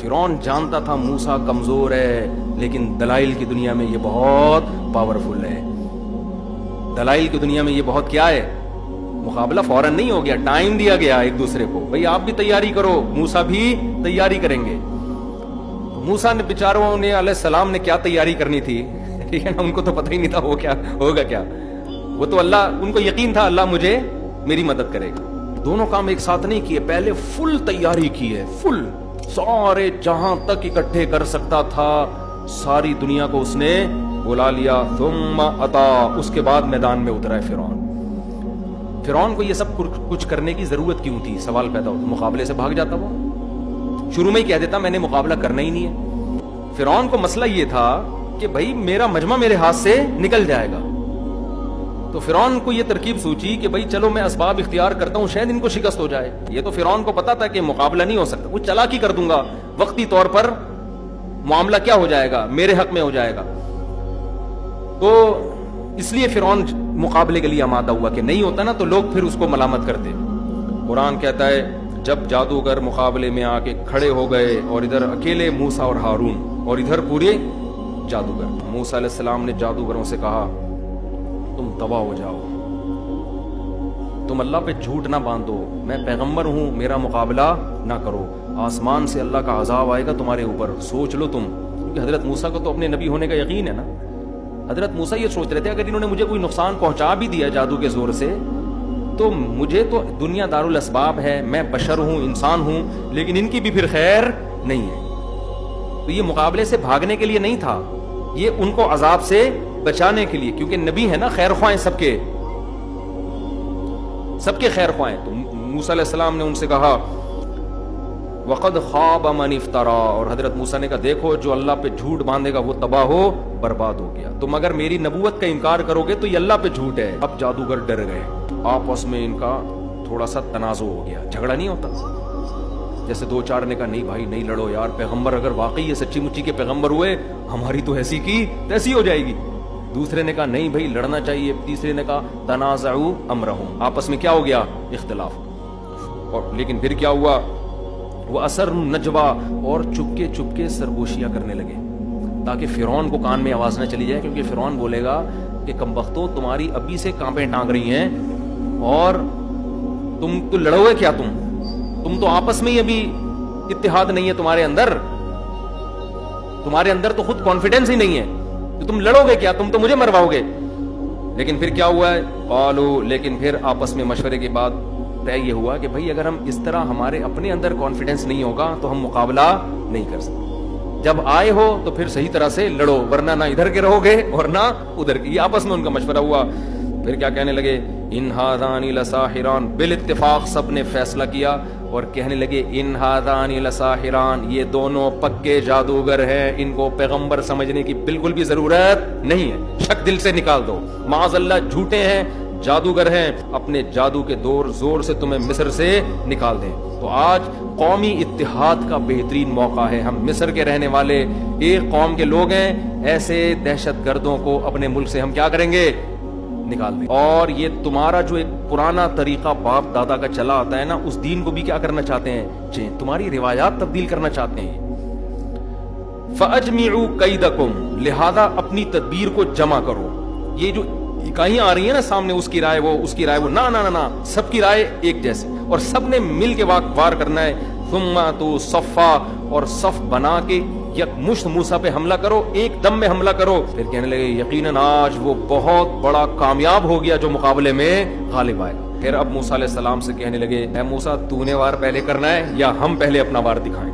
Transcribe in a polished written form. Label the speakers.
Speaker 1: فرعون جانتا تھا موسیٰ کمزور ہے، لیکن دلائل کی دنیا میں یہ بہت پاورفل ہے. دلائل کی دنیا میں یہ بہت کیا ہے، مقابلہ فوراً نہیں ہو گیا، ٹائم دیا گیا ایک دوسرے کو. بھئی آپ بھی تیاری کرو، موسیٰ بھی تیاری کریں گے. موسیٰ نے بیچاروں نے علیہ السلام نے کیا تیاری کرنی تھی، ٹھیک ہے نا، ان کو تو پتہ ہی نہیں تھا وہ کیا ہوگا. کیا وہ تو اللہ، ان کو یقین تھا اللہ مجھے میری مدد کرے گا. دونوں کام ایک ساتھ نہیں کیے، پہلے فل تیاری کی ہے، فل سارے جہاں تک اکٹھے کر سکتا تھا ساری دنیا کو اس نے بلا لیا. ثم اتا، اس کے بعد میدان میں اترا ہے فرعون. فرعون کو یہ سب کچھ کرنے کی ضرورت کیوں تھی، سوال پیدا ہوتا. مقابلے سے بھاگ جاتا، وہ شروع میں ہی کہہ دیتا میں نے مقابلہ کرنا ہی نہیں ہے. فرعون کو مسئلہ یہ تھا کہ بھائی میرا مجمع میرے ہاتھ سے نکل جائے گا. تو فرعون کو یہ ترکیب سوچی کہ بھئی چلو میں اسباب اختیار کرتا ہوں، شاید ان کو شکست ہو جائے. یہ تو فرعون کو پتا تھا کہ مقابلہ نہیں ہو سکتا، کچھ چالاکی کر دوں گا، وقتی طور پر معاملہ کیا ہو جائے گا، میرے حق میں ہو جائے گا. تو اس لیے فرعون مقابلے کے لیے آمادہ ہوا کہ نہیں ہوتا نا تو لوگ پھر اس کو ملامت کرتے. قرآن کہتا ہے جب جادوگر مقابلے میں آ کے کھڑے ہو گئے اور ادھر اکیلے موسیٰ اور ہارون اور ادھر پورے جادوگر. موسیٰ علیہ السلام نے جادوگروں سے کہا تم تباہ ہو جاؤ، تم اللہ پہ جھوٹ نہ باندھو، میں پیغمبر ہوں، میرا مقابلہ نہ کرو، آسمان سے اللہ کا عذاب آئے گا تمہارے اوپر، سوچ لو تم. کیونکہ حضرت موسیٰ کو تو اپنے نبی ہونے کا یقین ہے نا. حضرت موسیٰ یہ سوچ رہے تھے اگر انہوں نے مجھے کوئی نقصان پہنچا بھی دیا جادو کے زور سے تو مجھے تو دنیا دار الاسباب ہے، میں بشر ہوں، انسان ہوں، لیکن ان کی بھی پھر خیر نہیں ہے. تو یہ مقابلے سے بھاگنے کے لیے نہیں تھا، یہ ان کو عذاب سے بچانے کے لیے، کیونکہ نبی ہے نا، خیر خواہ سب کے خیر خواہ. تو موسیٰ علیہ السلام نے ان سے کہا وقد خاب من افترا، اور حضرت موسیٰ نے کہا دیکھو جو اللہ پہ جھوٹ باندھے گا وہ تباہ ہو برباد ہو گیا. تم اگر میری نبوت کا انکار کرو گے تو یہ اللہ پہ جھوٹ ہے. اب جادوگر ڈر گئے، آپس میں ان کا تھوڑا سا تنازع ہو گیا. جھگڑا نہیں ہوتا، جیسے دو چار نے کہا نہیں بھائی نہیں لڑو یار، پیغمبر اگر واقعی یہ سچی مچی کے پیغمبر ہوئے ہماری تو ایسی کی تیسی ہو جائے گی. دوسرے نے کہا نہیں بھائی لڑنا چاہیے. تیسرے نے کہا تنازعوا امرهم، آپس میں کیا ہو گیا، اختلاف. اور لیکن پھر کیا ہوا، وہ اثر نجوا، اور چپکے چپکے سرگوشیاں کرنے لگے تاکہ فرعون کو کان میں آواز نہ چلی جائے. کیونکہ فرعون بولے گا کہ کمبختو تمہاری ابھی سے کانپیں ٹانگ رہی ہیں اور تم تو لڑو گے کیا، تم تو آپس میں ہی ابھی اتحاد نہیں ہے تمہارے اندر تو خود کانفیڈنس ہی نہیں ہے، تو تم لڑو گے کیا، تم تو مجھے مرواؤ گے. لیکن پھر کیا ہوا ہے، قالو، لیکن پھر آپس میں مشورے کے بعد طے یہ ہوا کہ بھائی اگر ہم اس طرح ہمارے اپنے اندر کانفیڈنس نہیں ہوگا تو ہم مقابلہ نہیں کر سکتے. جب آئے ہو تو پھر صحیح طرح سے لڑو، ورنہ نہ ادھر کے رہو گے اور نہ ادھر کے. یہ آپس میں ان کا مشورہ ہوا. پھر کیا کہنے لگے، ان ھذان لساحران، بالاتفاق سب نے فیصلہ کیا اور کہنے لگے ان ھذان لساحران، یہ دونوں پکے جادوگر ہیں، ان کو پیغمبر سمجھنے کی بالکل بھی ضرورت نہیں ہے، شک دل سے نکال دو. معاذ اللہ جھوٹے ہیں، جادوگر ہیں، اپنے جادو کے زور سے تمہیں مصر سے نکال دیں. تو آج قومی اتحاد کا بہترین موقع ہے. ہم مصر کے رہنے والے ایک قوم کے لوگ ہیں، ایسے دہشت گردوں کو اپنے ملک سے ہم کیا کریں گے، نکال دیں. اور یہ تمہارا جو ایک پرانا طریقہ باپ دادا کا چلا آتا ہے نا، اس دین کو بھی کیا کرنا چاہتے ہیں، تمہاری روایات تبدیل کرنا چاہتے ہیں. فَأَجْمِعُوا كَيْدَكُمْ، لہذا اپنی تدبیر کو جمع کرو. یہ جو اکائیاں آ رہی ہیں نا سامنے، اس کی رائے وہ، اس کی رائے وہ، نہ سب کی رائے ایک جیسی، اور سب نے مل کے وار کرنا ہے. ثم تو صفا، اور صف بنا کے یک مشت موسیٰ پہ حملہ کرو، ایک دم میں حملہ کرو. پھر کہنے لگے یقیناً آج وہ بہت بڑا کامیاب ہو گیا جو مقابلے میں غالب آئے. پھر اب موسیٰ علیہ السلام سے کہنے لگے اے موسیٰ تو نے وار پہلے کرنا ہے یا ہم پہلے اپنا وار دکھائیں.